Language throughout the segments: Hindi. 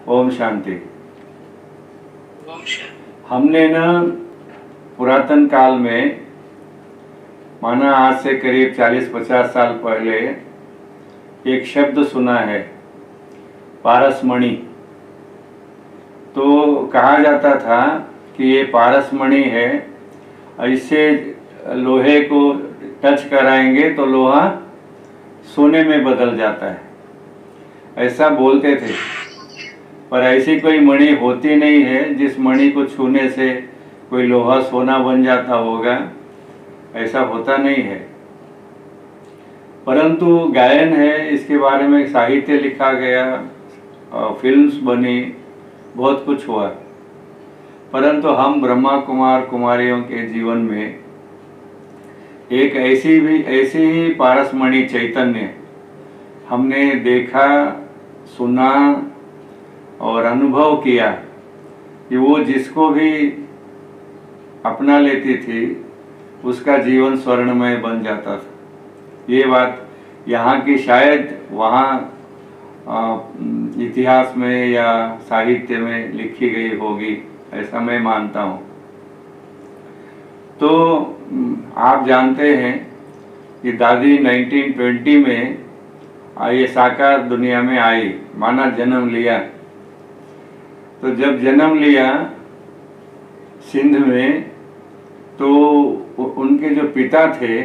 ओम शांति। ओम शांति। हमने ना पुरातन काल में, माना आज से करीब 40-50 साल पहले, एक शब्द सुना है, पारसमणि। तो कहा जाता था कि ये पारसमणि है, इससे लोहे को टच कराएंगे तो लोहा सोने में बदल जाता है, ऐसा बोलते थे। पर ऐसी कोई मणि होती नहीं है जिस मणि को छूने से कोई लोहा सोना बन जाता होगा, ऐसा होता नहीं है। परंतु गायन है, इसके बारे में साहित्य लिखा गया, फिल्म्स बनी, बहुत कुछ हुआ। परंतु हम ब्रह्मा कुमार कुमारियों के जीवन में एक ऐसी ही पारसमणि चैतन्य हमने देखा, सुना और अनुभव किया कि वो जिसको भी अपना लेती थी उसका जीवन स्वर्णमय बन जाता था। ये बात यहाँ की शायद वहाँ इतिहास में या साहित्य में लिखी गई होगी, ऐसा मैं मानता हूँ। तो आप जानते हैं कि दादी 1920 में ये साकार दुनिया में आई, माना जन्म लिया। तो जब जन्म लिया सिंध में, तो उनके जो पिता थे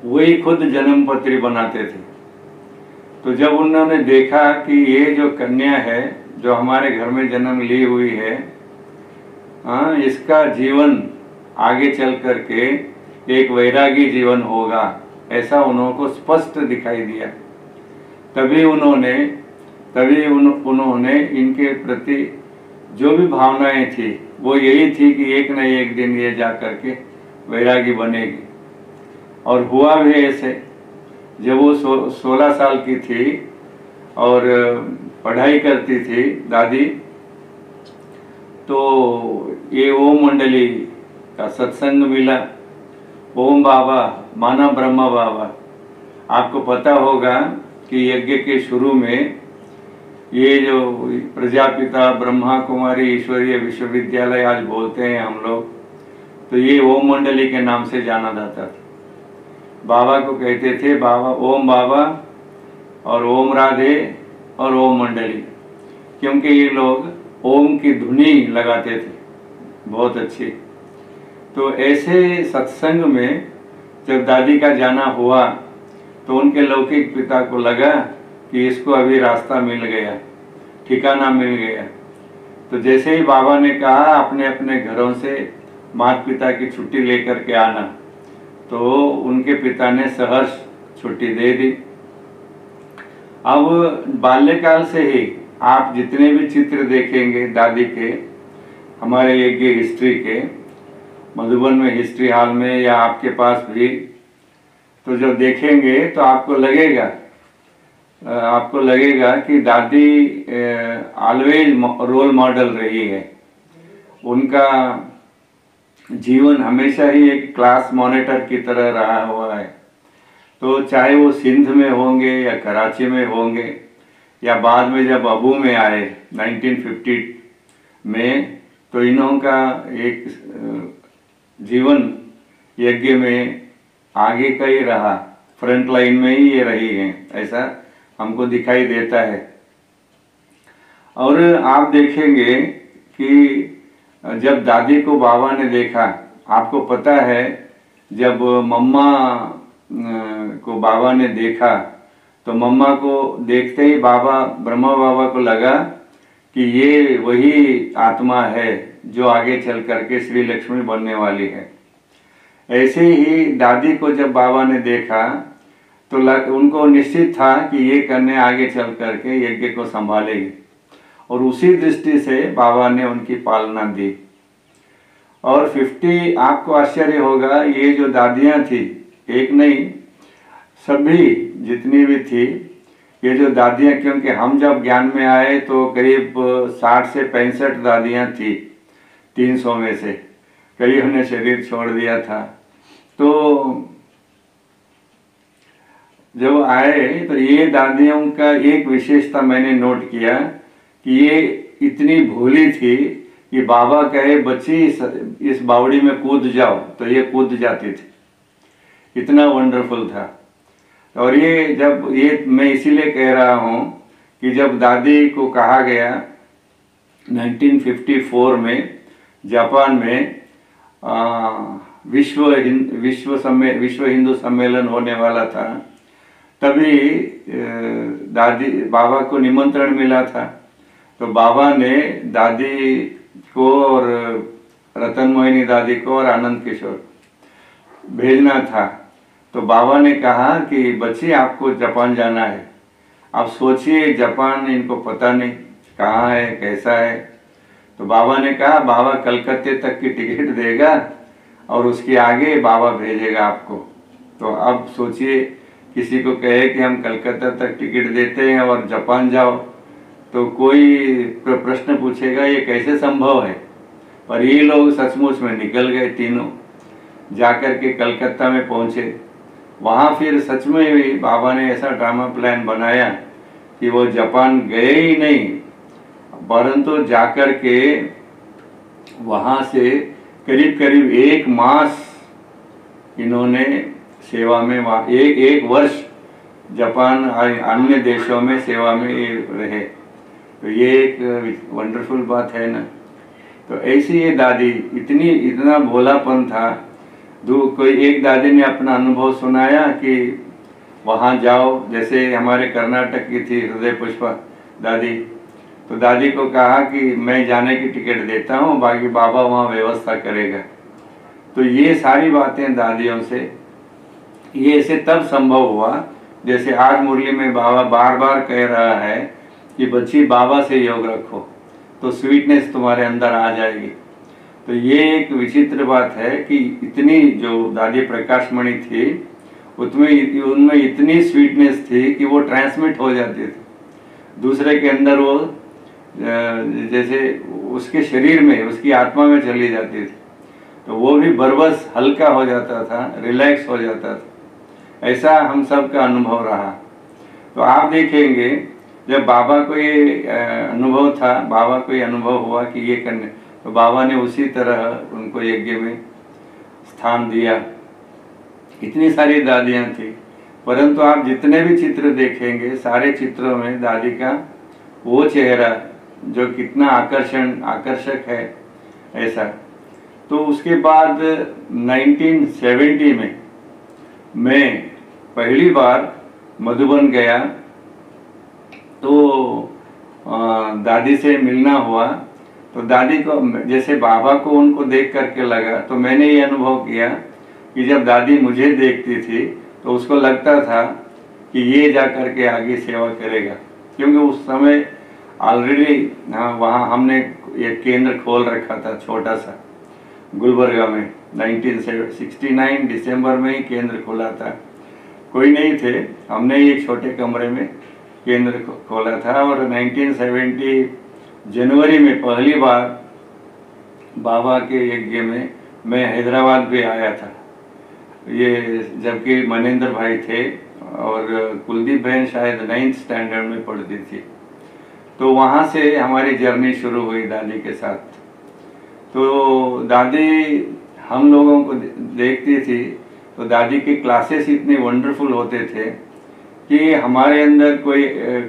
वही खुद जन्म पत्री बनाते थे। तो जब उन्होंने देखा कि ये जो कन्या है जो हमारे घर में जन्म ली हुई है, इसका जीवन आगे चल करके एक वैरागी जीवन होगा, ऐसा उनको स्पष्ट दिखाई दिया। तभी उन्होंने इनके प्रति जो भी भावनाएं थी वो यही थी कि एक न एक दिन ये जा करके वैरागी बनेगी। और हुआ भी ऐसे। जब वो 16 साल की थी और पढ़ाई करती थी दादी, तो ये ओम मंडली का सत्संग मिला। ओम बाबा माना ब्रह्मा बाबा। आपको पता होगा कि यज्ञ के शुरू में ये जो प्रजापिता ब्रह्मा कुमारी ईश्वरीय विश्वविद्यालय आज बोलते हैं हम लोग, तो ये ओम मंडली के नाम से जाना जाता था। बाबा को कहते थे बाबा और ओम राधे और ओम मंडली, क्योंकि ये लोग ओम की धुनी लगाते थे बहुत अच्छी। तो ऐसे सत्संग में जब दादी का जाना हुआ तो उनके लौकिक पिता को लगा कि इसको अभी रास्ता मिल गया, ठिकाना मिल गया। तो जैसे ही बाबा ने कहा अपने अपने घरों से माता पिता की छुट्टी लेकर के आना, तो उनके पिता ने सहर्ष छुट्टी दे दी। अब बाल्यकाल से ही आप जितने भी चित्र देखेंगे दादी के, हमारे यज्ञ हिस्ट्री के, मधुबन में हिस्ट्री हॉल में या आपके पास भी, तो जब देखेंगे तो आपको लगेगा कि दादी ऑलवेज रोल मॉडल रही है। उनका जीवन हमेशा ही एक क्लास मॉनिटर की तरह रहा हुआ है। तो चाहे वो सिंध में होंगे या कराची में होंगे या बाद में जब अबू में आए 1950 में, तो इन्हों का एक जीवन यज्ञ में आगे का ही रहा, फ्रंट लाइन में ही ये रही हैं, ऐसा हमको दिखाई देता है। और आप देखेंगे कि जब दादी को बाबा ने देखा, आपको पता है जब मम्मा को बाबा ने देखा तो मम्मा को देखते ही ब्रह्मा बाबा को लगा कि ये वही आत्मा है जो आगे चल करके श्री लक्ष्मी बनने वाली है। ऐसे ही दादी को जब बाबा ने देखा तो उनको निश्चित था कि ये कन्या आगे चल करके यज्ञ को संभालेगी, और उसी दृष्टि से बाबा ने उनकी पालना दी। और 50, आपको आश्चर्य होगा, ये जो दादियाँ थी, एक नहीं सभी जितनी भी थी, ये जो दादियाँ, क्योंकि हम जब ज्ञान में आए तो करीब 60 से 65 दादियाँ थी 300 में से, कईयों ने शरीर छोड़ दिया था। तो जब आए तो ये दादियों का एक विशेषता मैंने नोट किया कि ये इतनी भोली थी कि बाबा कहे बच्ची इस बावड़ी में कूद जाओ तो ये कूद जाती थी, इतना वंडरफुल था। और ये जब ये मैं इसीलिए कह रहा हूँ कि जब दादी को कहा गया 1954 में जापान में विश्व हिंदू सम्मेलन होने वाला था, तभी दादी बाबा को निमंत्रण मिला था। तो बाबा ने दादी को और रतन मोहिनी दादी को और आनंद किशोर भेजना था। तो बाबा ने कहा कि बच्ची आपको जापान जाना है। आप सोचिए, जापान इनको पता नहीं कहाँ है कैसा है। तो बाबा ने कहा बाबा कलकत्ते तक की टिकट देगा और उसके आगे बाबा भेजेगा आपको। तो अब सोचिए, किसी को कहे कि हम कलकत्ता तक टिकट देते हैं और जापान जाओ, तो कोई प्रश्न पूछेगा ये कैसे संभव है। पर ये लोग सचमुच में निकल गए, तीनों जाकर के कलकत्ता में पहुँचे। वहाँ फिर सच में भी बाबा ने ऐसा ड्रामा प्लान बनाया कि वो जापान गए ही नहीं, परंतु जाकर के वहाँ से करीब करीब 1 मास इन्होंने सेवा में एक वर्ष जापान अन्य देशों में सेवा में रहे। तो ये एक वंडरफुल बात है ना। तो ऐसी ये दादी इतना भोलापन था। कोई एक दादी ने अपना अनुभव सुनाया कि वहाँ जाओ, जैसे हमारे कर्नाटक की थी हृदय पुष्पा दादी, तो दादी को कहा कि मैं जाने की टिकट देता हूँ, बाकी बाबा वहाँ व्यवस्था करेगा। तो ये सारी बातें दादियों से ये ऐसे तब संभव हुआ, जैसे आज मुरली में बाबा बार बार कह रहा है कि बच्ची बाबा से योग रखो तो स्वीटनेस तुम्हारे अंदर आ जाएगी। तो ये एक विचित्र बात है कि इतनी जो दादी प्रकाशमणि थी उनमें इतनी स्वीटनेस थी कि वो ट्रांसमिट हो जाती थी दूसरे के अंदर, वो जैसे उसके शरीर में उसकी आत्मा में चली जाती थी। तो वो भी बरबस हल्का हो जाता था, रिलैक्स हो जाता था। ऐसा हम सब का अनुभव रहा। तो आप देखेंगे जब बाबा को ये अनुभव था, बाबा को ये अनुभव हुआ कि ये करने, तो बाबा ने उसी तरह उनको यज्ञ में स्थान दिया। इतनी सारी दादियाँ थी, परंतु आप जितने भी चित्र देखेंगे सारे चित्रों में दादी का वो चेहरा जो कितना आकर्षक है ऐसा। तो उसके बाद 1970 में मैं पहली बार मधुबन गया, तो दादी से मिलना हुआ। तो दादी को जैसे बाबा को उनको देख करके लगा, तो मैंने ये अनुभव किया कि जब दादी मुझे देखती थी तो उसको लगता था कि ये जा कर के आगे सेवा करेगा, क्योंकि उस समय ऑलरेडी वहाँ हमने एक केंद्र खोल रखा था छोटा सा गुलबर्गा में। 1969 दिसंबर में ही केंद्र खोला था, कोई नहीं थे, हमने एक छोटे कमरे में केंद्र खोला था। और 1970 जनवरी में पहली बार बाबा के यज्ञ में मैं हैदराबाद भी आया था। ये जबकि मनेंद्र भाई थे और कुलदीप बहन शायद 9th स्टैंडर्ड में पढ़ती थी। तो वहाँ से हमारी जर्नी शुरू हुई दादी के साथ। तो दादी हम लोगों को देखती थी, तो दादी के क्लासेस इतने वंडरफुल होते थे कि हमारे अंदर कोई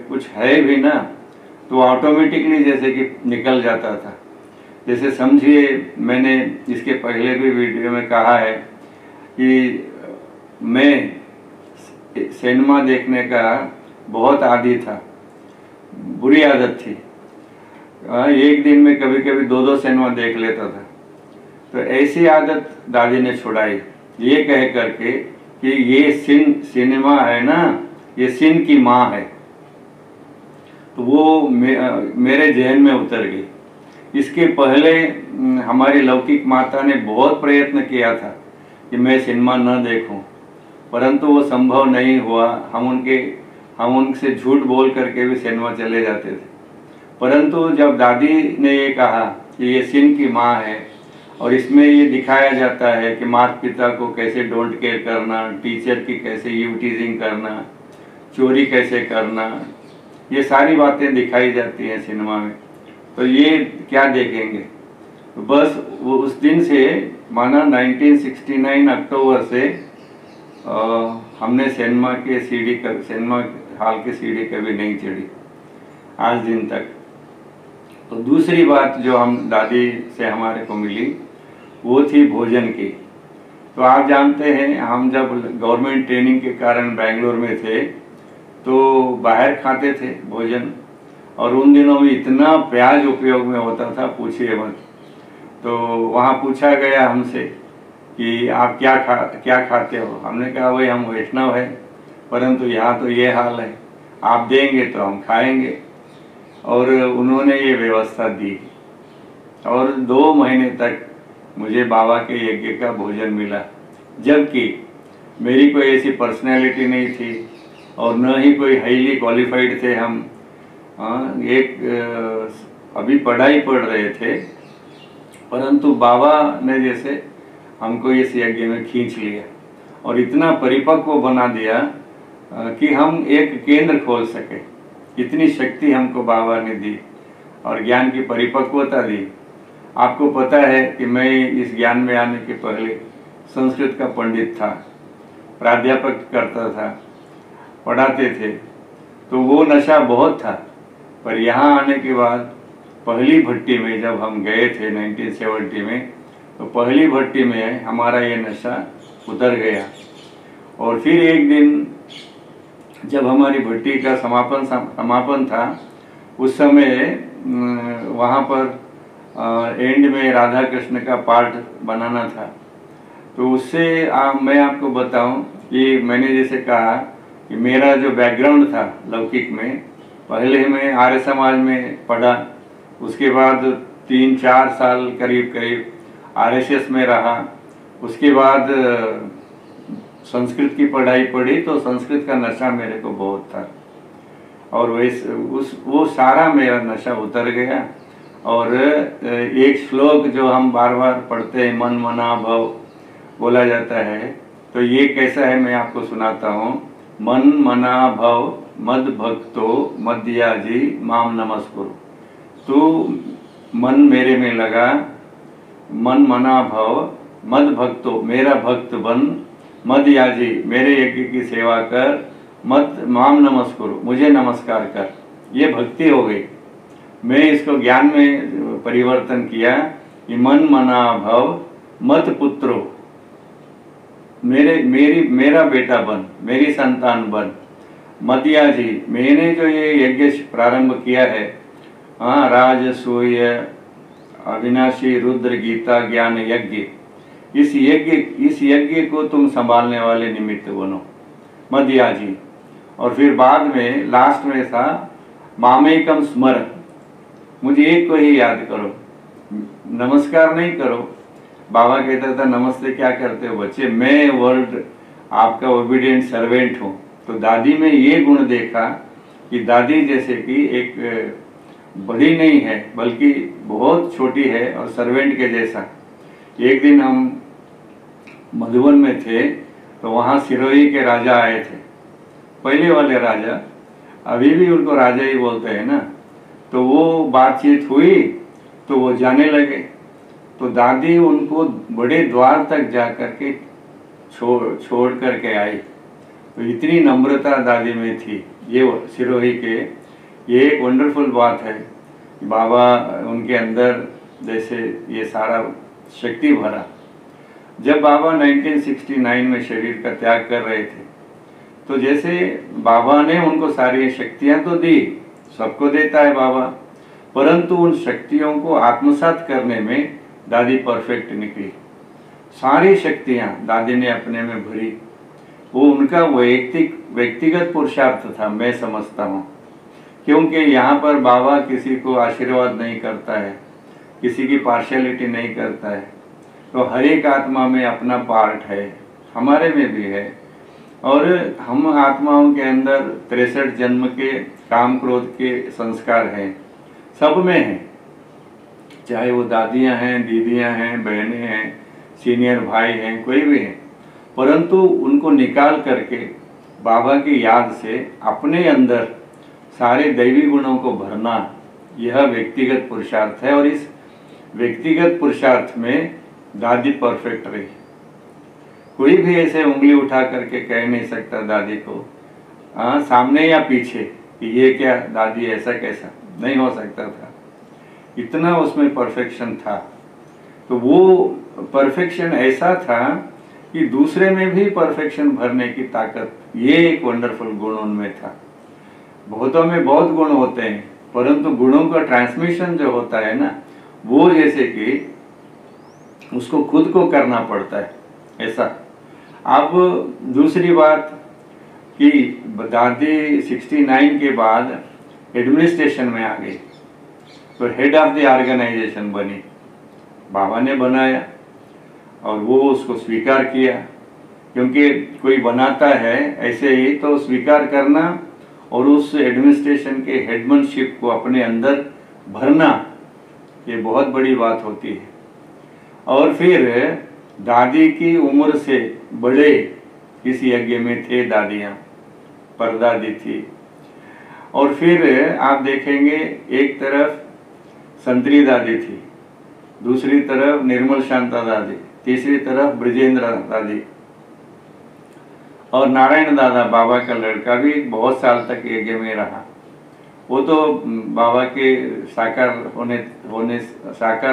कुछ है भी ना तो ऑटोमेटिकली जैसे कि निकल जाता था। जैसे समझिए, मैंने इसके पहले भी वीडियो में कहा है कि मैं सिनेमा देखने का बहुत आदी था, बुरी आदत थी। एक दिन में कभी कभी 2-2 सिनेमा देख लेता था। तो ऐसी आदत दादी ने छुड़ाई, ये कह करके कि ये सिनेमा है ना, ये सिन की माँ है। तो वो मेरे जहन में उतर गई। इसके पहले हमारी लौकिक माता ने बहुत प्रयत्न किया था कि मैं सिनेमा न देखूं, परंतु वो संभव नहीं हुआ। हम उनसे झूठ बोल करके भी सिनेमा चले जाते थे। परंतु जब दादी ने ये कहा कि ये सिन की माँ है और इसमें ये दिखाया जाता है कि माता पिता को कैसे डोंट केयर करना, टीचर की कैसे यूटिजिंग करना, चोरी कैसे करना, ये सारी बातें दिखाई जाती हैं सिनेमा में। तो ये क्या देखेंगे? तो बस वो उस दिन से माना 1969 अक्टूबर से हमने सिनेमा हॉल के सीढ़ी कभी नहीं चढ़ी आज दिन तक। तो दूसरी बात जो हम दादी से हमारे को मिली वो थी भोजन की। तो आप जानते हैं हम जब गवर्नमेंट ट्रेनिंग के कारण बेंगलोर में थे तो बाहर खाते थे भोजन, और उन दिनों में इतना प्याज उपयोग में होता था पूछिए मत। तो वहाँ पूछा गया हमसे कि आप क्या खाते हो? हमने कहा भाई हम वैष्णव हैं, परंतु यहाँ तो ये हाल है, आप देंगे तो हम खाएंगे। और उन्होंने ये व्यवस्था दी और 2 महीने तक मुझे बाबा के यज्ञ का भोजन मिला, जबकि मेरी कोई ऐसी पर्सनैलिटी नहीं थी और न ही कोई हाईली क्वालिफाइड थे हम। अभी पढ़ाई पढ़ रहे थे, परंतु बाबा ने जैसे हमको इस यज्ञ में खींच लिया और इतना परिपक्व बना दिया कि हम एक केंद्र खोल सके। इतनी शक्ति हमको बाबा ने दी और ज्ञान की परिपक्वता दी। आपको पता है कि मैं इस ज्ञान में आने के पहले संस्कृत का पंडित था, प्राध्यापक करता था, पढ़ाते थे, तो वो नशा बहुत था। पर यहाँ आने के बाद पहली भट्टी में जब हम गए थे 1970 में, तो पहली भट्टी में हमारा ये नशा उतर गया। और फिर एक दिन जब हमारी भट्टी का समापन था, उस समय वहाँ पर एंड में राधा कृष्ण का पार्ट बनाना था। तो उससे मैं आपको बताऊं कि मैंने जैसे कहा कि मेरा जो बैकग्राउंड था लौकिक में, पहले मैं आर्य समाज में पढ़ा, उसके बाद 3-4 साल करीब आरएसएस में रहा, उसके बाद संस्कृत की पढ़ाई पढ़ी, तो संस्कृत का नशा मेरे को बहुत था और वो सारा मेरा नशा उतर गया। और एक श्लोक जो हम बार बार पढ़ते हैं, मन मना भव बोला जाता है, तो ये कैसा है मैं आपको सुनाता हूँ। मन मना भव मद भक्तो मद्याजी माम नमस्कुरु। तो मन मेरे में लगा, मन मना भव मद भक्तो मेरा भक्त बन, मद याजी मेरे यज्ञ की सेवा कर, मत माम नमस्कुरु मुझे नमस्कार कर। ये भक्ति हो गई। मैं इसको ज्ञान में परिवर्तन किया कि मन मना भव मत पुत्रो मेरा बेटा बन, मेरी संतान बन। मदिया जी मैंने जो ये यज्ञ प्रारंभ किया है, राजसूय अविनाशी रुद्र गीता ज्ञान यज्ञ, इस यज्ञ को तुम संभालने वाले निमित्त बनो, मदिया जी। और फिर बाद में लास्ट में था मामेकम स्मर, मुझे एक को ही याद करो, नमस्कार नहीं करो। बाबा कहता था नमस्ते क्या करते हो बच्चे, मैं वर्ल्ड आपका ओबीडियंट सर्वेंट हूँ। तो दादी में ये गुण देखा कि दादी जैसे कि एक बड़ी नहीं है बल्कि बहुत छोटी है और सर्वेंट के जैसा। एक दिन हम मधुबन में थे तो वहाँ सिरोही के राजा आए थे, पहले वाले राजा, अभी भी उनको राजा ही बोलते हैं ना। तो वो बातचीत हुई तो वो जाने लगे, तो दादी उनको बड़े द्वार तक जा कर के छोड़ करके आई। तो इतनी नम्रता दादी में थी। ये सिरोही के ये एक वंडरफुल बात है, बाबा उनके अंदर जैसे ये सारा शक्ति भरा। जब बाबा 1969 में शरीर का त्याग कर रहे थे, तो जैसे बाबा ने उनको सारी शक्तियां तो दी, सबको देता है बाबा, परंतु उन शक्तियों को आत्मसात करने में दादी परफेक्ट निकली। सारी शक्तियां दादी ने अपने में भरी। वो उनका व्यक्तिगत पुरुषार्थ था, मैं समझता हूँ, क्योंकि यहाँ पर बाबा किसी को आशीर्वाद नहीं करता है, किसी की पार्शियलिटी नहीं करता है। तो हर एक आत्मा में अपना पार्ट है, हमारे में भी है। और हम आत्माओं के अंदर 63 जन्म के काम क्रोध के संस्कार हैं, सब में हैं, चाहे वो दादियाँ हैं, दीदियाँ हैं, बहनें हैं, सीनियर भाई हैं, कोई भी हैं, परंतु उनको निकाल करके बाबा की याद से अपने अंदर सारे दैवी गुणों को भरना, यह व्यक्तिगत पुरुषार्थ है। और इस व्यक्तिगत पुरुषार्थ में दादी परफेक्ट रही। कोई भी ऐसे उंगली उठा करके कह नहीं सकता दादी को सामने या पीछे कि ये क्या दादी ऐसा कैसा, नहीं हो सकता था। इतना उसमें परफेक्शन था। तो वो परफेक्शन ऐसा था कि दूसरे में भी परफेक्शन भरने की ताकत, ये एक वंडरफुल गुण उनमें था। बहुतों में बहुत गुण होते हैं, परंतु गुणों का ट्रांसमिशन जो होता है ना, वो जैसे कि उसको खुद को करना पड़ता है ऐसा। अब दूसरी बात कि दादी 69 के बाद एडमिनिस्ट्रेशन में आ गई, तो हेड ऑफ द ऑर्गेनाइजेशन बनी, बाबा ने बनाया और वो उसको स्वीकार किया। क्योंकि कोई बनाता है ऐसे ही तो स्वीकार करना और उस एडमिनिस्ट्रेशन के हेडमैनशिप को अपने अंदर भरना, ये बहुत बड़ी बात होती है। और फिर दादी की उम्र से बड़े इस यज्ञ में थे दादियाँ, परदादी थी। और फिर आप देखेंगे एक तरफ संतरी दादी थी, दूसरी तरफ निर्मल शांता दादी, तीसरी तरफ ब्रजेंद्र दादी, और नारायण दादा बाबा का लड़का भी बहुत साल तक यज्ञ में रहा। वो तो बाबा के साकार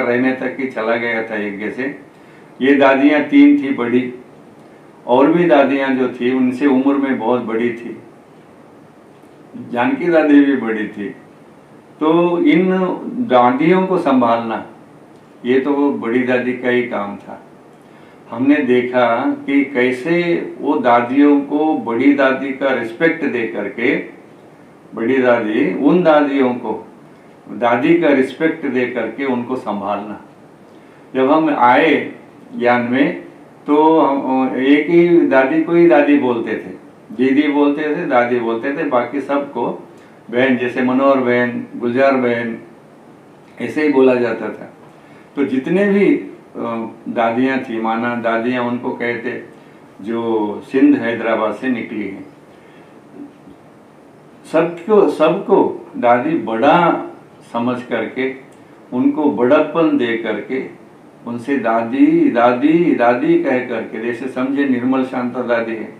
रहने तक ही चला गया था यज्ञ से। ये दादियाँ 3 थी बड़ी, और भी दादियाँ जो थी उनसे उम्र में बहुत बड़ी थी। जानकी दादी भी बड़ी थी। तो इन दादियों को संभालना, ये तो वो बड़ी दादी का ही काम था। हमने देखा कि कैसे वो दादियों को, बड़ी दादी का रिस्पेक्ट दे करके, बड़ी दादी उन दादियों को दादी का रिस्पेक्ट दे करके उनको संभालना। जब हम आए ज्ञान में तो हम एक ही दादी को ही दादी बोलते थे, दीदी बोलते थे, दादी बोलते थे, बाकी सबको बहन, जैसे मनोहर बहन, गुलजार बहन, ऐसे ही बोला जाता था। तो जितने भी दादियाँ थी, माना दादियाँ उनको कहते जो सिंध हैदराबाद से निकली हैं, सबको दादी बड़ा समझ करके, उनको बड़प्पन दे करके, उनसे दादी दादी दादी कह करके, जैसे समझे निर्मल शांता दादी है,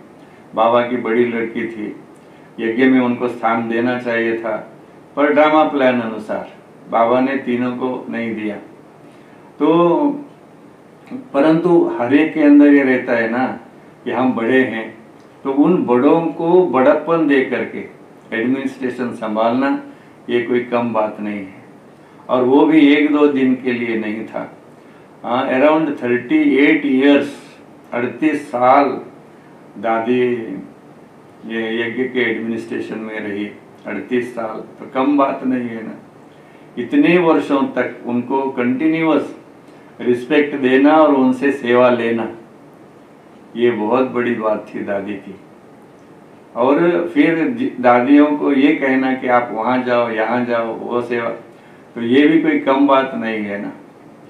बाबा की बड़ी लड़की थी, यज्ञ में उनको स्थान देना चाहिए था, पर ड्रामा प्लान अनुसार बाबा ने तीनों को नहीं दिया। तो परंतु हर एक के अंदर ये रहता है ना कि हम बड़े हैं, तो उन बड़ों को बड़प्पन दे करके एडमिनिस्ट्रेशन संभालना, ये कोई कम बात नहीं है। और वो भी 1-2 दिन के लिए नहीं था। अराउंड 38 ईयर्स, 38 साल दादी ये यज्ञ के एडमिनिस्ट्रेशन में रही। 38 साल तो कम बात नहीं है ना। इतने वर्षों तक उनको कंटिन्यूअस रिस्पेक्ट देना और उनसे सेवा लेना, ये बहुत बड़ी बात थी दादी की। और फिर दादियों को ये कहना कि आप वहाँ जाओ, यहाँ जाओ, वो सेवा, तो ये भी कोई कम बात नहीं है ना,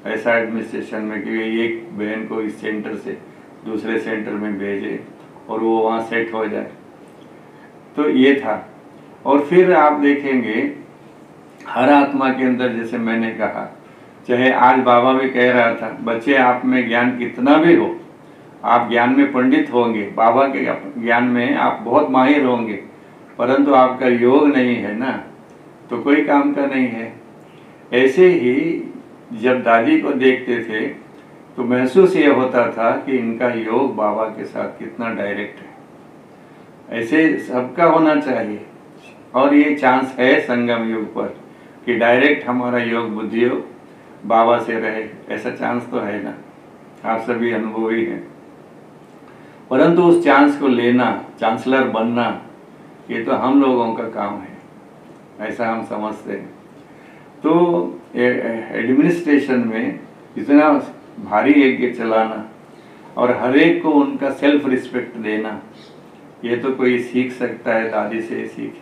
ऐसा एडमिनिस्ट्रेशन में कि एक बहन को इस सेंटर से दूसरे सेंटर में भेजे और वो वहाँ सेट हो जाए। तो ये था। और फिर आप देखेंगे हर आत्मा के अंदर, जैसे मैंने कहा, चाहे आज बाबा भी कह रहा था, बच्चे आप में ज्ञान कितना भी हो, आप ज्ञान में पंडित होंगे, बाबा के ज्ञान में आप बहुत माहिर होंगे, परंतु आपका योग नहीं है ना, तो कोई काम का नहीं है। ऐसे ही जब दादी को देखते थे तो महसूस ये होता था कि इनका योग बाबा के साथ कितना डायरेक्ट है। ऐसे सबका होना चाहिए। और ये चांस है संगम युग पर कि डायरेक्ट हमारा योग, बुद्धि योग बाबा से रहे, ऐसा चांस तो है ना, आप सभी अनुभवी हैं। परंतु उस चांस को लेना, चांसलर बनना, ये तो हम लोगों का काम है, ऐसा हम समझते हैं। तो एडमिनिस्ट्रेशन में इतना भारी यज्ञ चलाना और हर एक को उनका सेल्फ रिस्पेक्ट देना, ये तो कोई सीख सकता है, दादी से सीख।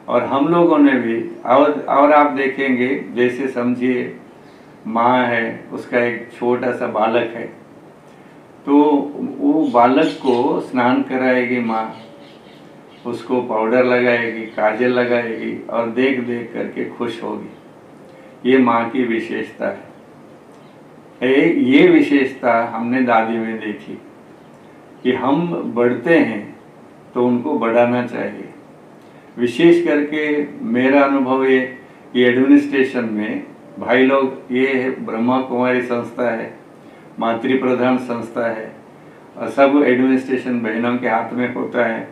और हम लोगों ने भी, और आप देखेंगे, जैसे समझिए माँ है, उसका एक छोटा सा बालक है, तो वो बालक को स्नान कराएगी माँ, उसको पाउडर लगाएगी, काजल लगाएगी और देख देख करके खुश होगी। ये माँ की विशेषता है। ये विशेषता हमने दादी में देखी कि हम बढ़ते हैं तो उनको बढ़ाना चाहिए। विशेष करके मेरा अनुभव ये कि एडमिनिस्ट्रेशन में भाई लोग, ये ब्रह्मा कुमारी संस्था है, मातृ प्रधान संस्था है और सब एडमिनिस्ट्रेशन बहनों के हाथ में होता है।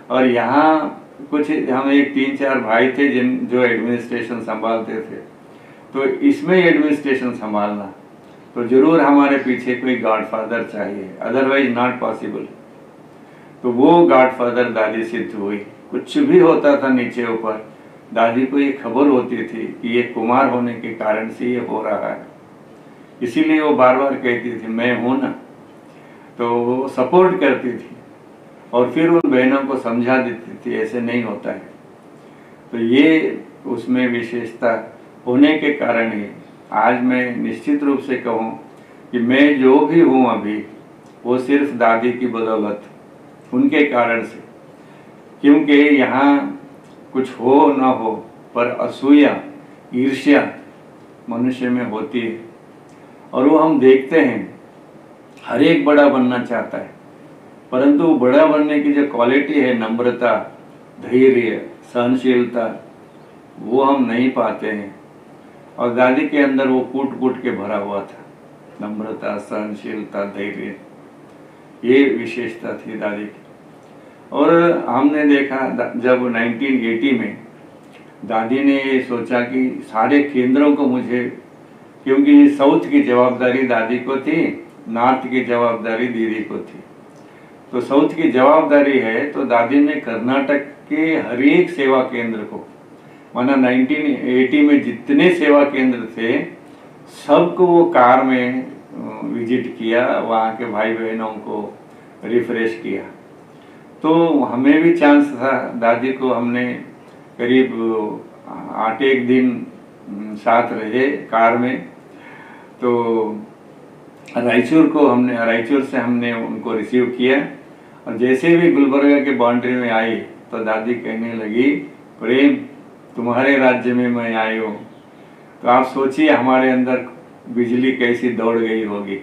और यहाँ कुछ हम 3-4 भाई थे जो एडमिनिस्ट्रेशन संभालते थे। तो इसमें एडमिनिस्ट्रेशन संभालना तो जरूर हमारे पीछे कोई गॉडफादर चाहिए, अदरवाइज नॉट पॉसिबल। तो वो गॉडफादर दादी सिद्ध हुई। कुछ भी होता था नीचे ऊपर, दादी को ये खबर होती थी कि ये कुमार होने के कारण से ये हो रहा है। इसीलिए वो बार बार कहती थी मैं हूं ना, तो वो सपोर्ट करती थी और फिर उन बहनों को समझा देती थी ऐसे नहीं होता है। तो ये उसमें विशेषता होने के कारण ही आज मैं निश्चित रूप से कहूँ कि मैं जो भी हूँ अभी, वो सिर्फ दादी की बदौलत, उनके कारण से। क्योंकि यहाँ कुछ हो ना हो पर असूया, ईर्ष्या मनुष्य में होती है और वो हम देखते हैं। हर एक बड़ा बनना चाहता है, परंतु बड़ा बनने की जो क्वालिटी है, नम्रता, धैर्य, सहनशीलता, वो हम नहीं पाते हैं। और दादी के अंदर वो कूट कूट के भरा हुआ था, नम्रता, सहनशीलता, धैर्य, ये विशेषता थी दादी की। और हमने देखा जब 1980 में दादी ने सोचा कि सारे केंद्रों को मुझे, क्योंकि साउथ की जवाबदारी दादी को थी, नॉर्थ की जवाबदारी दीदी को थी। तो साउथ की जवाबदारी है तो दादी ने कर्नाटक के हर एक सेवा केंद्र को, माना 1980 में जितने सेवा केंद्र थे सबको वो कार में विजिट किया, वहाँ के भाई बहनों को रिफ्रेश किया। तो हमें भी चांस था, दादी को हमने करीब 8 दिन साथ रहे कार में। तो रायचूर से हमने उनको रिसीव किया और जैसे भी गुलबर्गा के बाउंड्री में आई तो दादी कहने लगी, प्रेम तुम्हारे राज्य में मैं आई हूँ। तो आप सोचिए हमारे अंदर बिजली कैसी दौड़ गई होगी,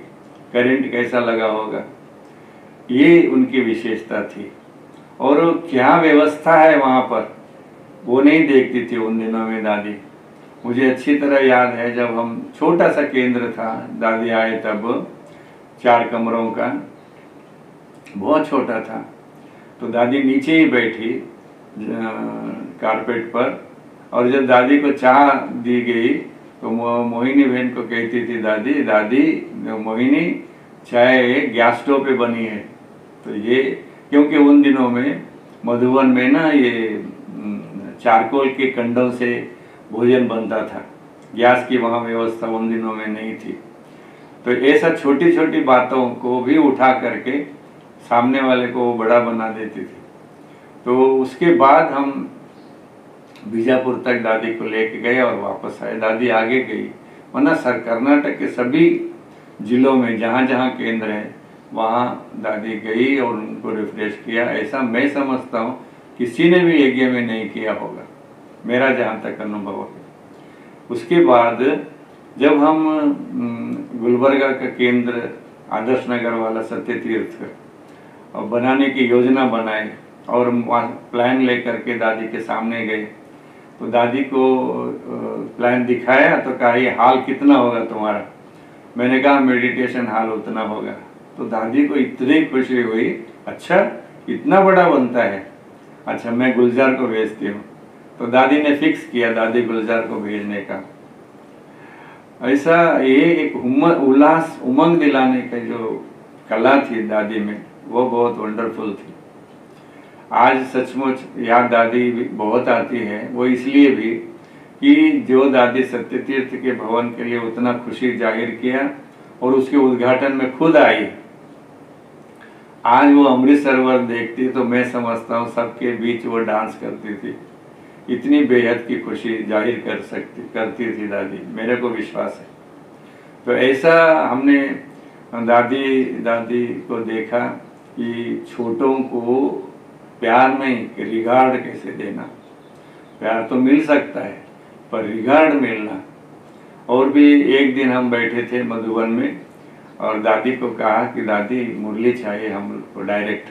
करंट कैसा लगा होगा। ये उनकी विशेषता थी। और क्या व्यवस्था है वहाँ पर, वो नहीं देखती थी उन दिनों में दादी। मुझे अच्छी तरह याद है जब हम, छोटा सा केंद्र था, दादी आए तब 4 कमरों का, बहुत छोटा था। तो दादी नीचे ही बैठी कारपेट पर, और जब दादी को चाय दी गई तो मोहिनी बहन को कहती थी, दादी मोहिनी चाय गैस स्टोव पे बनी है। तो ये, क्योंकि उन दिनों में मधुबन में ना ये चारकोल के कंडों से भोजन बनता था, गैस की वहाँ व्यवस्था उन दिनों में नहीं थी। तो ऐसा छोटी छोटी बातों को भी उठा करके सामने वाले को वो बड़ा बना देती थी। तो उसके बाद हम बीजापुर तक दादी को लेके गए और वापस आए। दादी आगे गई, वरना कर्नाटक के सभी जिलों में जहाँ जहाँ केंद्र है वहाँ दादी गई और उनको रिफ्रेश किया। ऐसा मैं समझता हूँ किसी ने भी यज्ञ में नहीं किया होगा, मेरा जहाँ तक अनुभव है। उसके बाद जब हम गुलबर्गा का केंद्र आदर्श नगर वाला सत्य तीर्थ और बनाने की योजना बनाई और प्लान लेकर के दादी के सामने गए, तो दादी को प्लान दिखाया तो कहा ये हाल कितना होगा तुम्हारा। मैंने कहा मेडिटेशन हाल उतना होगा। तो दादी को इतनी खुशी हुई, अच्छा इतना बड़ा बनता है, अच्छा मैं गुलजार को भेजती हूँ। तो दादी ने फिक्स किया दादी गुलजार को भेजने का। ऐसा ये एक उल्लास, उमंग दिलाने का जो कला थी दादी में, वो बहुत वंडरफुल थी। आज सचमुच याद दादी बहुत आती है, वो इसलिए भी कि जो दादी सत्य तीर्थ के भवन के लिए उतना खुशी जाहिर किया और उसके उद्घाटन में खुद आई। आज वो अमृत सरोवर देखती तो मैं समझता हूँ सबके बीच वो डांस करती थी, इतनी बेहद की खुशी जाहिर करती थी दादी, मेरे को विश्वास है। तो ऐसा हमने दादी को देखा कि छोटों को प्यार नहीं, रिगार्ड कैसे देना। प्यार तो मिल सकता है पर रिगार्ड मिलना। और भी एक दिन हम बैठे थे मधुबन में और दादी को कहा कि दादी मुरली चाहिए हमको डायरेक्ट,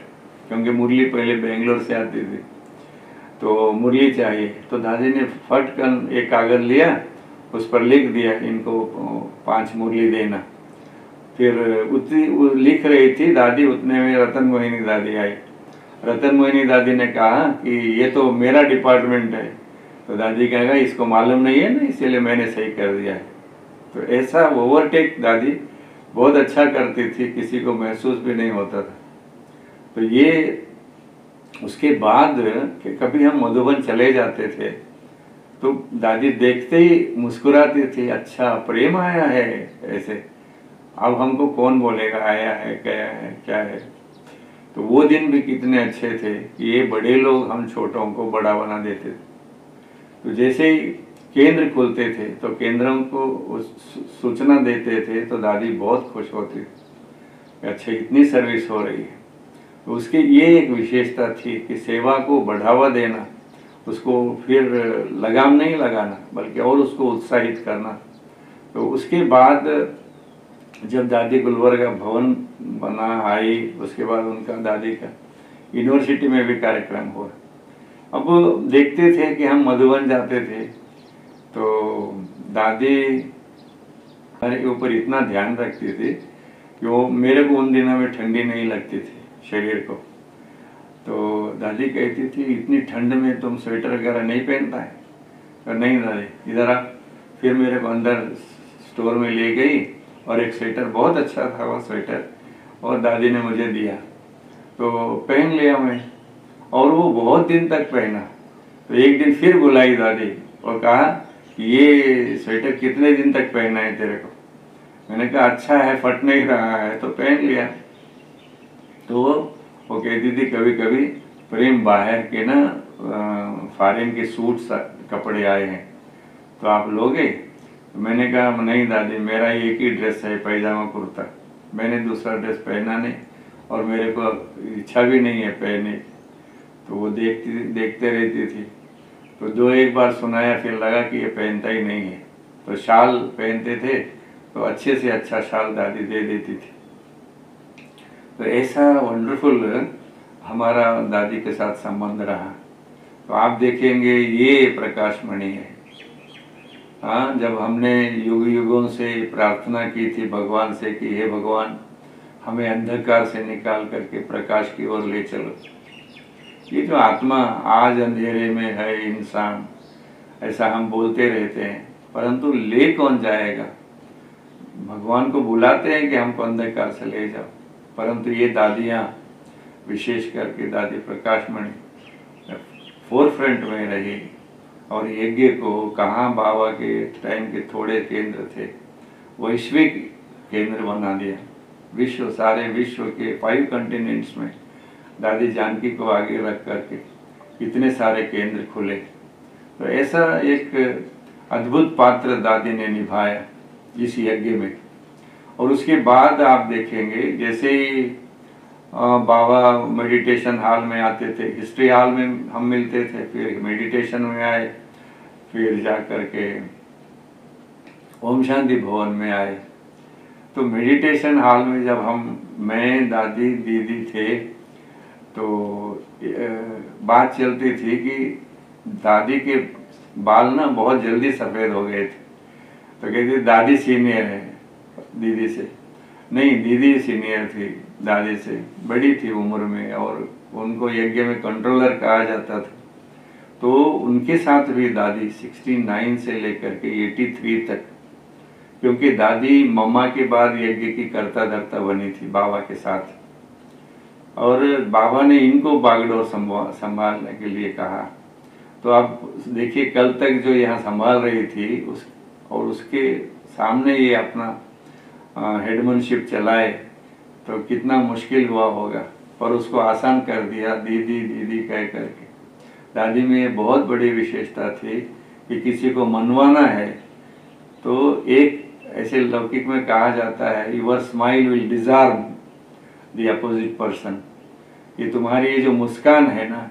क्योंकि मुरली पहले बेंगलोर से आती थी, तो मुरली चाहिए। तो दादी ने फटकन एक कागज़ लिया, उस पर लिख दिया इनको 5 मुरली देना। फिर उतनी वो लिख रही थी दादी, उतने में रतन मोहिनी दादी आई। रतन मोहिनी दादी ने कहा कि ये तो मेरा डिपार्टमेंट है। तो दादी कहेगा इसको मालूम नहीं है ना, इसीलिए मैंने सही कर दिया है। तो ऐसा ओवरटेक दादी बहुत अच्छा करती थी, किसी को महसूस भी नहीं होता था। तो ये उसके बाद कि कभी हम मधुबन चले जाते थे तो दादी देखते ही मुस्कुराती थी, अच्छा प्रेम आया है ऐसे, अब हमको कौन बोलेगा आया है क्या है। तो वो दिन भी कितने अच्छे थे कि ये बड़े लोग हम छोटों को बड़ा बना देते थे। तो जैसे ही केंद्र खुलते थे तो केंद्रों को सूचना देते थे तो दादी बहुत खुश होती थी, अच्छा इतनी सर्विस हो रही है। तो उसकी ये एक विशेषता थी कि सेवा को बढ़ावा देना, उसको फिर लगाम नहीं लगाना बल्कि और उसको उत्साहित करना। तो उसके बाद जब दादी गुलबर्गा भवन बना आई, उसके बाद उनका दादी का यूनिवर्सिटी में भी कार्यक्रम हुआ। अब देखते थे कि हम मधुबन जाते थे तो दादी मेरे ऊपर इतना ध्यान रखती थी कि वो मेरे को उन दिनों में ठंडी नहीं लगती थी शरीर को। तो दादी कहती थी इतनी ठंड में तुम स्वेटर वगैरह नहीं पहनता है? तो नहीं दादी इधर आ। फिर मेरे को अंदर स्टोर में ले गई और एक स्वेटर, बहुत अच्छा था वो स्वेटर, और दादी ने मुझे दिया तो पहन लिया मैं, और वो बहुत दिन तक पहना। तो एक दिन फिर बुलाई दादी और कहा कि ये स्वेटर कितने दिन तक पहना है तेरे को? मैंने कहा अच्छा है, फट नहीं रहा है, तो पहन लिया। तो वो कहती थी कभी कभी प्रेम बाहर के ना फॉरेन के सूट कपड़े आए हैं तो आप लोगे? तो मैंने कहा नहीं दादी, मेरा एक ही ड्रेस है, पैजामा कुर्ता, मैंने दूसरा ड्रेस पहना नहीं और मेरे को इच्छा भी नहीं है पहने। तो वो देखते रहती थी। तो जो एक बार सुनाया फिर लगा कि ये पहनता ही नहीं है। तो शाल पहनते थे तो अच्छे से अच्छा शाल दादी दे देती थी। तो ऐसा वंडरफुल हमारा दादी के साथ संबंध रहा। तो आप देखेंगे ये प्रकाशमणि है। हाँ, जब हमने युग युगों से प्रार्थना की थी भगवान से कि हे भगवान हमें अंधकार से निकाल करके प्रकाश की ओर ले चलो। ये जो आत्मा आज अंधेरे में है इंसान, ऐसा हम बोलते रहते हैं, परंतु ले कौन जाएगा? भगवान को बुलाते हैं कि हमको अंधकार से ले जाओ, परंतु ये दादियाँ विशेष करके दादी प्रकाशमणि फोरफ्रंट में रही और यज्ञ को कहाँ बाबा के टाइम के थोड़े केंद्र थे, वैश्विक केंद्र बना दिया। विश्व, सारे विश्व के 5 कॉन्टिनेंट्स में दादी जानकी को आगे रख करके इतने सारे केंद्र खुले। तो ऐसा एक अद्भुत पात्र दादी ने निभाया इस यज्ञ में। और उसके बाद आप देखेंगे जैसे ही बाबा मेडिटेशन हॉल में आते थे, हिस्ट्री हॉल में हम मिलते थे, फिर मेडिटेशन में आए, फिर जा कर के ओम शांति भवन में आए। तो मेडिटेशन हॉल में जब मैं दादी दीदी थे तो बात चलती थी कि दादी के बाल ना बहुत जल्दी सफ़ेद हो गए थे। तो कहती दादी सीनियर है दीदी से। नहीं, दीदी सीनियर थी दादी से, बड़ी थी उम्र में और उनको यज्ञ में कंट्रोलर कहा जाता था। तो उनके साथ भी दादी 69 से लेकर के 83 तक, क्योंकि दादी मम्मा के बाद यज्ञ की करता धरता बनी थी बाबा के साथ, और बाबा ने इनको बागडोर संभालने के लिए कहा। तो आप देखिए कल तक जो यहाँ संभाल रही थी और उसके सामने ये अपना हेडमैनशिप चलाए तो कितना मुश्किल हुआ होगा, पर उसको आसान कर दिया दीदी दीदी कह करके। दादी में ये बहुत बड़ी विशेषता थी कि किसी को मनवाना है तो एक ऐसे लौकिक में कहा जाता है your smile will disarm the opposite person, कि तुम्हारी ये जो मुस्कान है ना,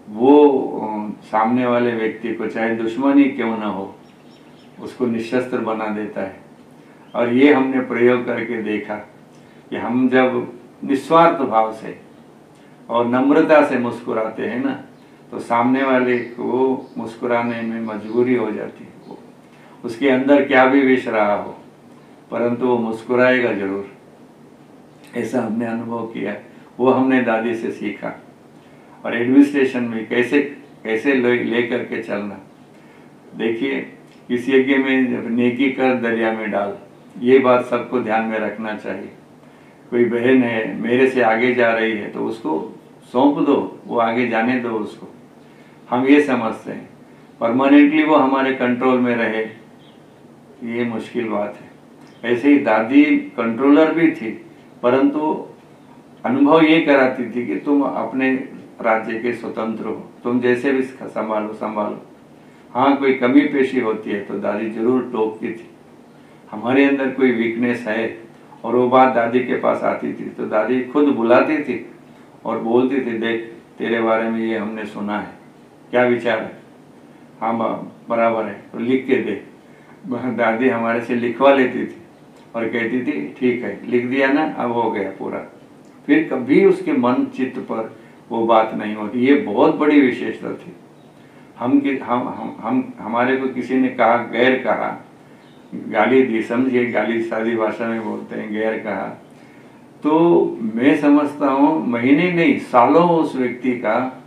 वो सामने वाले व्यक्ति को, चाहे दुश्मन ही क्यों ना हो, उसको निशस्त्र बना देता है। और ये हमने प्रयोग करके देखा कि हम जब निस्वार्थ भाव से और नम्रता से मुस्कुराते हैं ना, तो सामने वाले को मुस्कुराने में मजबूरी हो जाती है। वो उसके अंदर क्या भी विष रहा हो, परंतु वो मुस्कुराएगा जरूर। ऐसा हमने अनुभव किया, वो हमने दादी से सीखा। और एडमिनिस्ट्रेशन में कैसे कैसे ले करके चलना। देखिए, इस यज्ञ में नेकी कर दरिया में डाल, ये बात सबको ध्यान में रखना चाहिए। कोई बहन है मेरे से आगे जा रही है तो उसको सौंप दो, वो आगे जाने दो उसको। हम ये समझते हैं परमानेंटली वो हमारे कंट्रोल में रहे, ये मुश्किल बात है। ऐसे ही दादी कंट्रोलर भी थी, परंतु अनुभव ये कराती थी कि तुम अपने राज्य के स्वतंत्र हो, तुम जैसे भी संभालो संभालो। हाँ, कोई कमी पेशी होती है तो दादी जरूर टोकती थी। हमारे अंदर कोई वीकनेस है और वो बात दादी के पास आती थी तो दादी खुद बुलाती थी और बोलती थी, देख तेरे बारे में ये हमने सुना है, क्या विचार है? हाँ बराबर है, तो लिख के दे। दादी हमारे से लिखवा लेती थी और कहती थी ठीक है, लिख दिया ना, अब हो गया पूरा। फिर कभी उसके मन चित्त पर वो बात नहीं होती। ये बहुत बड़ी विशेषता थी। हम हमारे को किसी ने कहा, गैर कहा, गाली दी, समझिए गाली सादी भाषा में बोलते हैं, गैर कहा, तो मैं समझता हूँ महीने नहीं सालों उस व्यक्ति का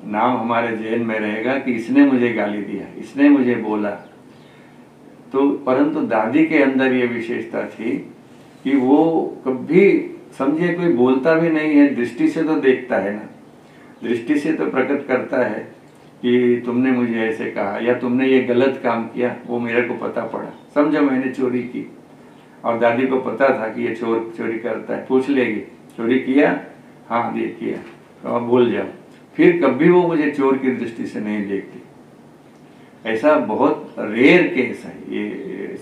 नाम हमारे जेल में रहेगा कि इसने मुझे गाली दिया, इसने मुझे बोला। तो परंतु दादी के अंदर ये विशेषता थी कि वो कभी, समझिए कोई बोलता भी नहीं है, दृष्टि से तो देखता है ना, दृष्टि से तो प्रकट करता है कि तुमने मुझे ऐसे कहा या तुमने ये गलत काम किया, वो मेरे को पता पड़ा, समझो मैंने चोरी की। और दादी को पता था कि ये चोरी करता है, पूछ लेगी चोरी किया, हाँ ये किया, तो अब भूल जाओ। फिर कभी वो मुझे चोर की दृष्टि से नहीं देखती। ऐसा बहुत रेयर केस है, ये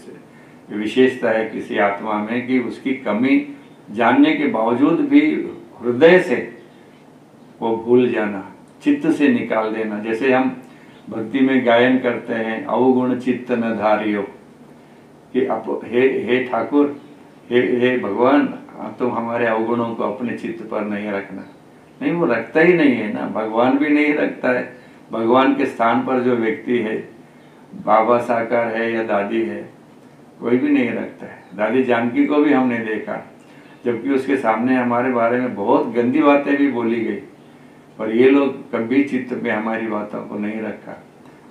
विशेषता है किसी आत्मा में कि उसकी कमी जानने के बावजूद भी हृदय से वो भूल जाना, चित्त से निकाल देना। जैसे हम भक्ति में गायन करते हैं, अवगुण चित्त न धारियो, कि हे ठाकुर, हे भगवान, तुम हमारे अवगुणों को अपने चित्त पर नहीं रखना। नहीं, वो रखता ही नहीं है ना, भगवान भी नहीं रखता है। भगवान के स्थान पर जो व्यक्ति है, बाबा साकार है या दादी है, कोई भी नहीं रखता है। दादी जानकी को भी हमने देखा, जबकि उसके सामने हमारे बारे में बहुत गंदी बातें भी बोली गई, पर ये लोग कभी चित्त पे हमारी बातों को नहीं रखा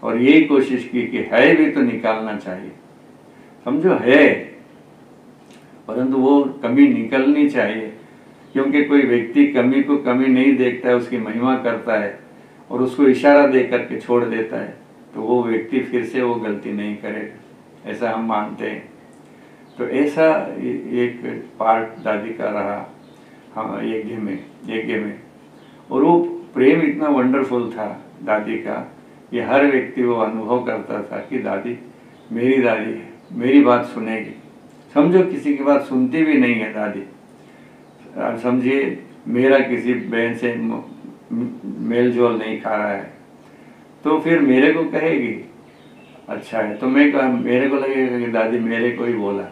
और यही कोशिश की कि है भी तो निकालना चाहिए। समझो है, परंतु वो कमी निकलनी चाहिए, क्योंकि कोई व्यक्ति कमी को कमी नहीं देखता है, उसकी महिमा करता है और उसको इशारा दे करके छोड़ देता है, तो वो व्यक्ति फिर से वो गलती नहीं करेगा, ऐसा हम मानते हैं। तो ऐसा एक पार्ट दादी का रहा हाँ यज्ञ में। और वो प्रेम इतना वंडरफुल था दादी का कि हर व्यक्ति वो अनुभव करता था कि दादी मेरी दादी है, मेरी बात सुनेगी। समझो किसी की बात सुनती भी नहीं है दादी, समझिए मेरा किसी बहन से मेल जोल नहीं खा रहा है, तो फिर मेरे को कहेगी अच्छा है, तो मेरे को लगेगा कि दादी मेरे को ही बोला।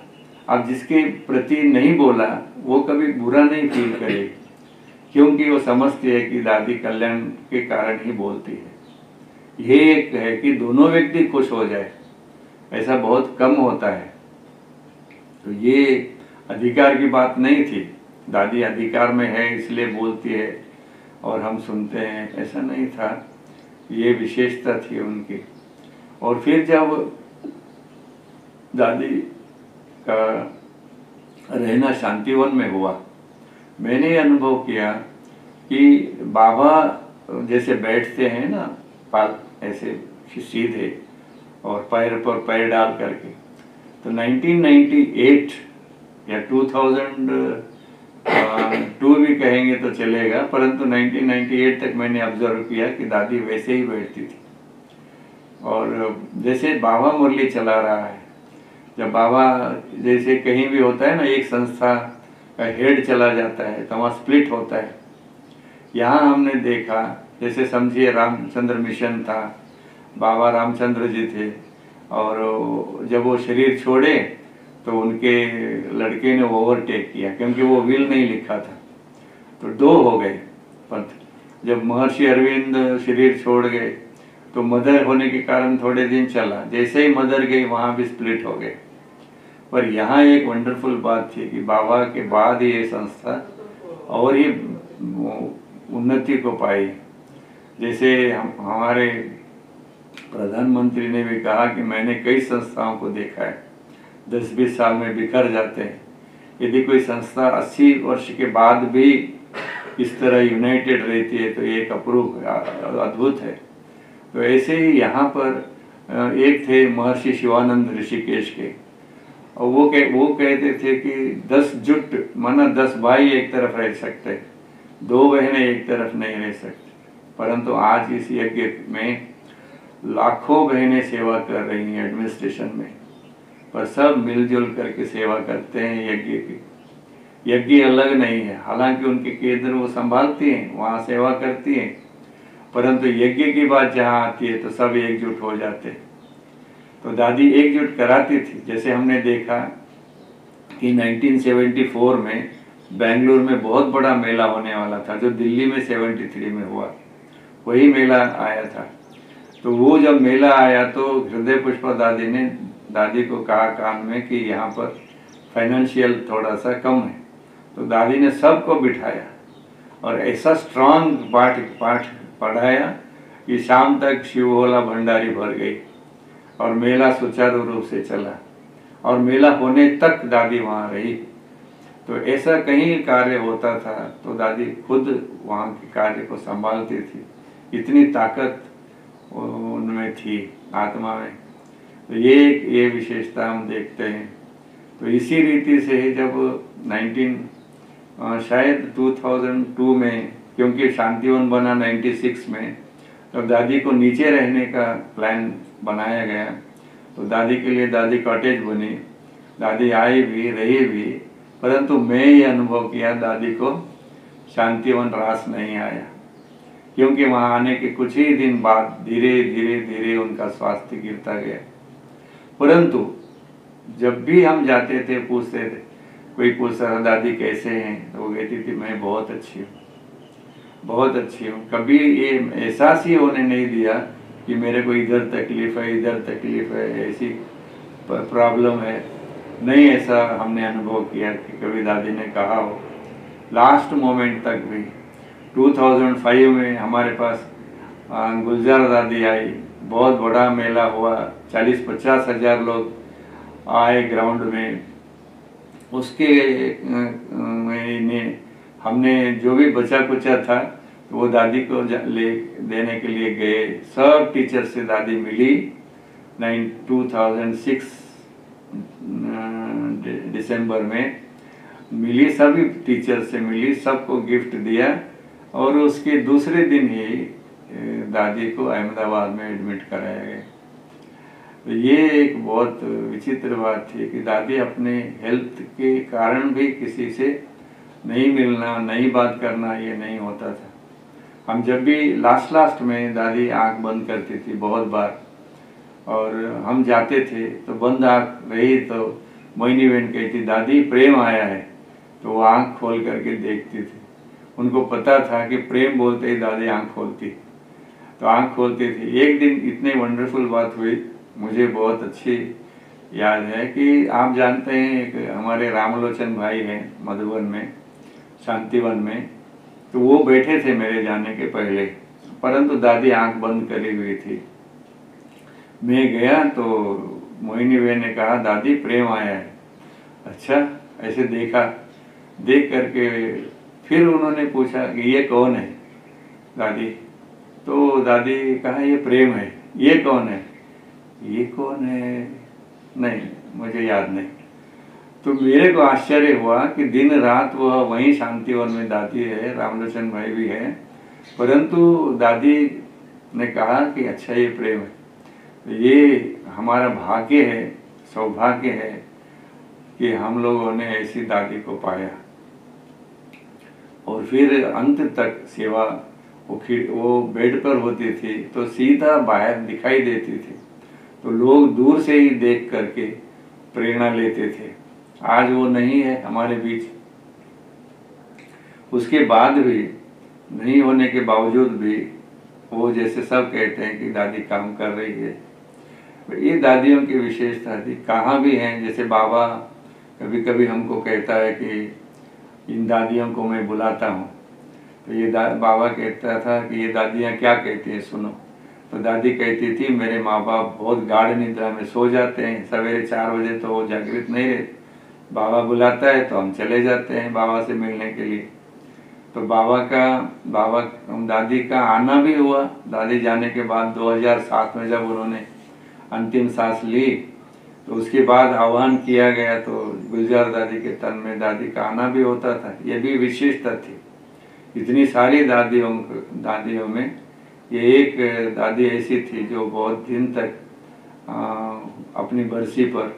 अब जिसके प्रति नहीं बोला वो कभी बुरा नहीं फील करेगी, क्योंकि वो समझती है कि दादी कल्याण के कारण ही बोलती है। ये एक है कि दोनों व्यक्ति खुश हो जाए, ऐसा बहुत कम होता है। तो ये अधिकार की बात नहीं थी, दादी अधिकार में है इसलिए बोलती है और हम सुनते हैं, ऐसा नहीं था। ये विशेषता थी उनकी। और फिर जब दादी का रहना शांतिवन में हुआ, मैंने अनुभव किया कि बाबा जैसे बैठते हैं ना, पाल ऐसे सीधे और पैर पर पैर डाल करके, तो 1998 या 2002 भी कहेंगे तो चलेगा, परंतु 1998 तक मैंने ऑब्जर्व किया कि दादी वैसे ही बैठती थी। और जैसे बाबा मुरली चला रहा है, जब बाबा जैसे कहीं भी होता है ना, एक संस्था का हेड चला जाता है तो वहाँ स्प्लिट होता है, यहाँ हमने देखा, जैसे समझिए रामचंद्र मिशन था, बाबा रामचंद्र जी थे, और जब वो शरीर छोड़े तो उनके लड़के ने ओवरटेक किया, क्योंकि वो विल नहीं लिखा था, तो 2 हो गए पंथ। जब महर्षि अरविंद शरीर छोड़ गए तो मदर होने के कारण थोड़े दिन चला, जैसे ही मदर गई वहाँ भी स्प्लिट हो गए। पर यहाँ एक वंडरफुल बात थी कि बाबा के बाद ये संस्था और ही उन्नति को पाई। जैसे हमारे प्रधानमंत्री ने भी कहा कि मैंने कई संस्थाओं को देखा है, 10-20 साल में बिखर जाते हैं। यदि कोई संस्था 80 वर्ष के बाद भी इस तरह यूनाइटेड रहती है तो एक अपूर्व अद्भुत है। तो ऐसे ही यहाँ पर एक थे महर्षि शिवानंद ऋषिकेश के, और वो कहते थे कि 10 जुट माना 10 भाई एक तरफ रह सकते, 2 बहनें एक तरफ नहीं रह सकती। परंतु आज इस यज्ञ में लाखों बहनें सेवा कर रही हैं एडमिनिस्ट्रेशन में, पर सब मिलजुल करके सेवा करते हैं यज्ञ की। यज्ञ अलग नहीं है, हालांकि उनके केंद्र वो संभालती हैं, वहाँ सेवा करती हैं, परंतु यज्ञ की बात जहाँ आती है तो सब एकजुट हो जाते हैं। तो दादी एकजुट कराती थी। जैसे हमने देखा कि 1974 में बेंगलुरु में बहुत बड़ा मेला होने वाला था, जो दिल्ली में 73 में हुआ, वही मेला आया था। तो वो जब मेला आया तो हृदय पुष्पा दादी ने दादी को कहा कान में कि यहाँ पर फाइनेंशियल थोड़ा सा कम है। तो दादी ने सबको बिठाया और ऐसा स्ट्रांग पाठ पढ़ाया कि शाम तक शिवहोला भंडारी भर गई और मेला सुचारू रूप से चला, और मेला होने तक दादी वहाँ रही। तो ऐसा कहीं कार्य होता था तो दादी खुद वहाँ के कार्य को संभालती थी, इतनी ताकत उनमें थी आत्मा में। तो ये विशेषता हम देखते हैं। तो इसी रीति से ही जब शायद 2002 में, क्योंकि शांतिवन बना 96 में, तब दादी को नीचे रहने का प्लान बनाया गया। तो दादी के लिए दादी कॉटेज बनी, दादी आई भी रही भी, परंतु मैं ये अनुभव किया दादी को शांतिवन रास नहीं आया, क्योंकि वहाँ आने के कुछ ही दिन बाद धीरे धीरे उनका स्वास्थ्य गिरता गया। परंतु जब भी हम जाते थे पूछते थे, कोई पूछता था दादी कैसे हैं, तो वो कहती थी मैं बहुत अच्छी हूँ, बहुत अच्छी हूँ। कभी ये एहसास ही होने नहीं दिया कि मेरे को इधर तकलीफ है, इधर तकलीफ है, ऐसी प्रॉब्लम है, नहीं, ऐसा हमने अनुभव किया कि कभी दादी ने कहा हो। लास्ट मोमेंट तक भी 2005 में हमारे पास गुलजार दादी आई, बहुत बड़ा मेला हुआ, 40-50 हज़ार लोग आए ग्राउंड में। उसके में हमने जो भी बचा कुचा था वो दादी को ले देने के लिए गए। सब टीचर से दादी मिली। 2006 दिसंबर में मिली, सभी टीचर से मिली, सबको गिफ्ट दिया, और उसके दूसरे दिन ही दादी को अहमदाबाद में एडमिट कराया गया। तो ये एक बहुत विचित्र बात थी कि दादी अपने हेल्थ के कारण भी किसी से नहीं मिलना, नहीं बात करना, ये नहीं होता था। हम जब भी लास्ट में दादी आंख बंद करती थी बहुत बार, और हम जाते थे तो बंद आंख रही तो मोहिनी बहन कहती दादी प्रेम आया है, तो वो आंख खोल करके देखती थी। उनको पता था कि प्रेम बोलते ही दादी आंख खोलती, तो आंख खोलती थी। एक दिन इतनी वंडरफुल बात हुई, मुझे बहुत अच्छी याद है कि आप जानते हैं एक हमारे रामलोचन भाई हैं मधुबन में, शांतिवन में, तो वो बैठे थे मेरे जाने के पहले, परंतु दादी आंख बंद करी हुई थी। मैं गया तो मोहिनी बहन ने कहा दादी प्रेम आया है। अच्छा, ऐसे देखा, देख करके फिर उन्होंने पूछा कि ये कौन है दादी, तो दादी कहा ये प्रेम है। ये कौन है? ये कौन है? नहीं, मुझे याद नहीं। तो मेरे को आश्चर्य हुआ कि दिन रात वह वहीं शांतिवन में दादी है, रामलोचन भाई भी है, परंतु दादी ने कहा कि अच्छा ये प्रेम है। तो ये हमारा भाग्य है, सौभाग्य है कि हम लोगों ने ऐसी दादी को पाया। और फिर अंत तक सेवा वो बेड पर होती थी तो सीधा बाहर दिखाई देती थी, तो लोग दूर से ही देख करके प्रेरणा लेते थे। आज वो नहीं है हमारे बीच। उसके बाद भी, नहीं होने के बावजूद भी, वो जैसे सब कहते हैं कि दादी काम कर रही है। ये दादियों की विशेषता थी। कहाँ भी हैं, जैसे बाबा कभी कभी हमको कहता है कि इन दादियों को मैं बुलाता हूँ, तो ये बाबा कहता था कि ये दादियाँ क्या कहती हैं सुनो। तो दादी कहती थी मेरे माँ बाप बहुत गाढ़ निद्रा में सो जाते हैं, सवेरे 4 बजे तो वो जागृत नहीं रहते, बाबा बुलाता है तो हम चले जाते हैं बाबा से मिलने के लिए। तो दादी का आना भी हुआ। दादी जाने के बाद 2007 में जब उन्होंने अंतिम सांस ली तो उसके बाद आह्वान किया गया तो गुलजार दादी के तन में दादी का आना भी होता था। ये भी विशेषता थी। इतनी सारी दादियों में ये एक दादी ऐसी थी जो बहुत दिन तक अपनी बरसी पर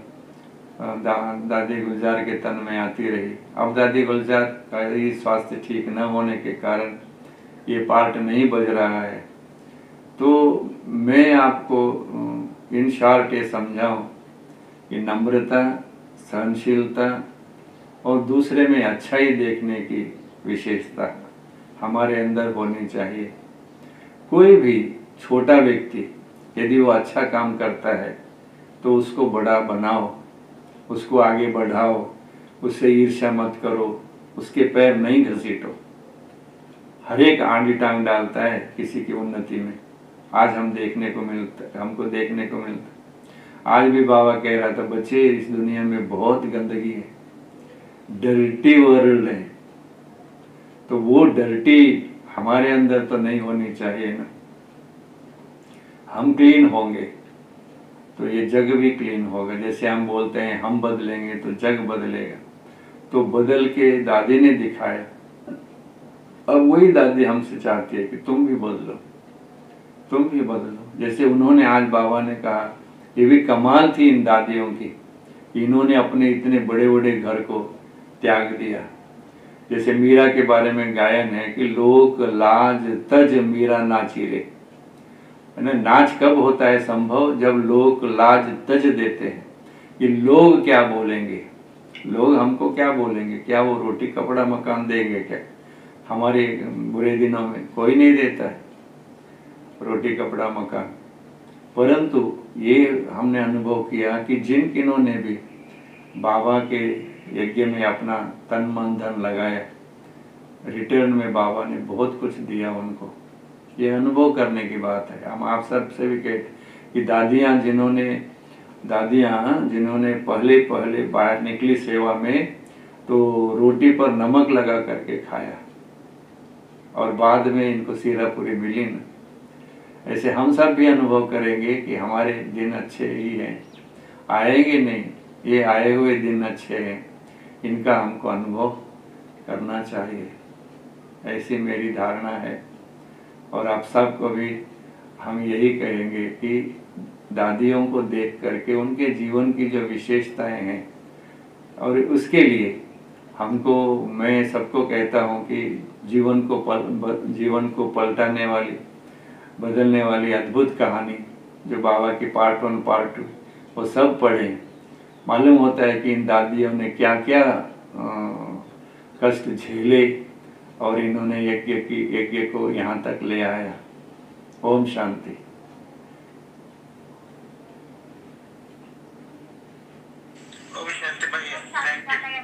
दादी गुलजार के तन में आती रही। अब दादी गुलजार का ही स्वास्थ्य ठीक न होने के कारण ये पार्ट नहीं बज रहा है। तो मैं आपको इन शॉर्ट ये समझाऊं कि नम्रता, सहनशीलता और दूसरे में अच्छाई देखने की विशेषता हमारे अंदर होनी चाहिए। कोई भी छोटा व्यक्ति यदि वो अच्छा काम करता है तो उसको बड़ा बनाओ, उसको आगे बढ़ाओ, उससे ईर्ष्या मत करो, उसके पैर नहीं घसीटो। हर एक आंधी टांग डालता है किसी की उन्नति में। आज हमको देखने को मिलता। आज भी बाबा कह रहा था बच्चे इस दुनिया में बहुत गंदगी है, डर्टी वर्ल्ड है, तो वो डर्टी हमारे अंदर तो नहीं होनी चाहिए ना। हम क्लीन होंगे तो ये जग भी क्लीन होगा। जैसे हम बोलते हैं हम बदलेंगे तो जग बदलेगा, तो बदल के दादी ने दिखाया। अब वही दादी हमसे चाहती है कि तुम भी बदलो, तुम भी बदलो। जैसे उन्होंने आज बाबा ने कहा, ये भी कमाल थी इन दादियों की, इन्होंने अपने इतने बड़े बड़े घर को त्याग दिया। जैसे मीरा के बारे में गायन है कि लोक लाज तज मीरा नाची रे। नाच कब होता है संभव? जब लोक लाज तज देते हैं। ये लोग क्या बोलेंगे, लोग हमको क्या बोलेंगे, क्या वो रोटी कपड़ा मकान देंगे क्या? हमारे बुरे दिनों में कोई नहीं देता है रोटी कपड़ा मकान। परंतु ये हमने अनुभव किया कि जिन किन्हों ने भी बाबा के यज्ञ में अपना तन मन धन लगाया, रिटर्न में बाबा ने बहुत कुछ दिया उनको। ये अनुभव करने की बात है। हम आप सब से भी कहते कि दादियाँ जिन्होंने पहले बाहर निकली सेवा में तो रोटी पर नमक लगा करके खाया और बाद में इनको सीरा पूरी मिली ना। ऐसे हम सब भी अनुभव करेंगे कि हमारे दिन अच्छे ही हैं, आएंगे नहीं, ये आए हुए दिन अच्छे हैं, इनका हमको अनुभव करना चाहिए। ऐसी मेरी धारणा है। और आप सबको भी हम यही कहेंगे कि दादियों को देख करके उनके जीवन की जो विशेषताएं हैं, और उसके लिए मैं सबको कहता हूं कि जीवन को पलटाने वाली, बदलने वाली अद्भुत कहानी जो बाबा की पार्ट 1 पार्ट 2 वो सब पढ़ें। मालूम होता है कि इन दादियों ने क्या क्या कष्ट झेले और इन्होंने यज्ञ को यहाँ तक ले आया। ओम शांति। ओम शांति भैया, थैंक यू।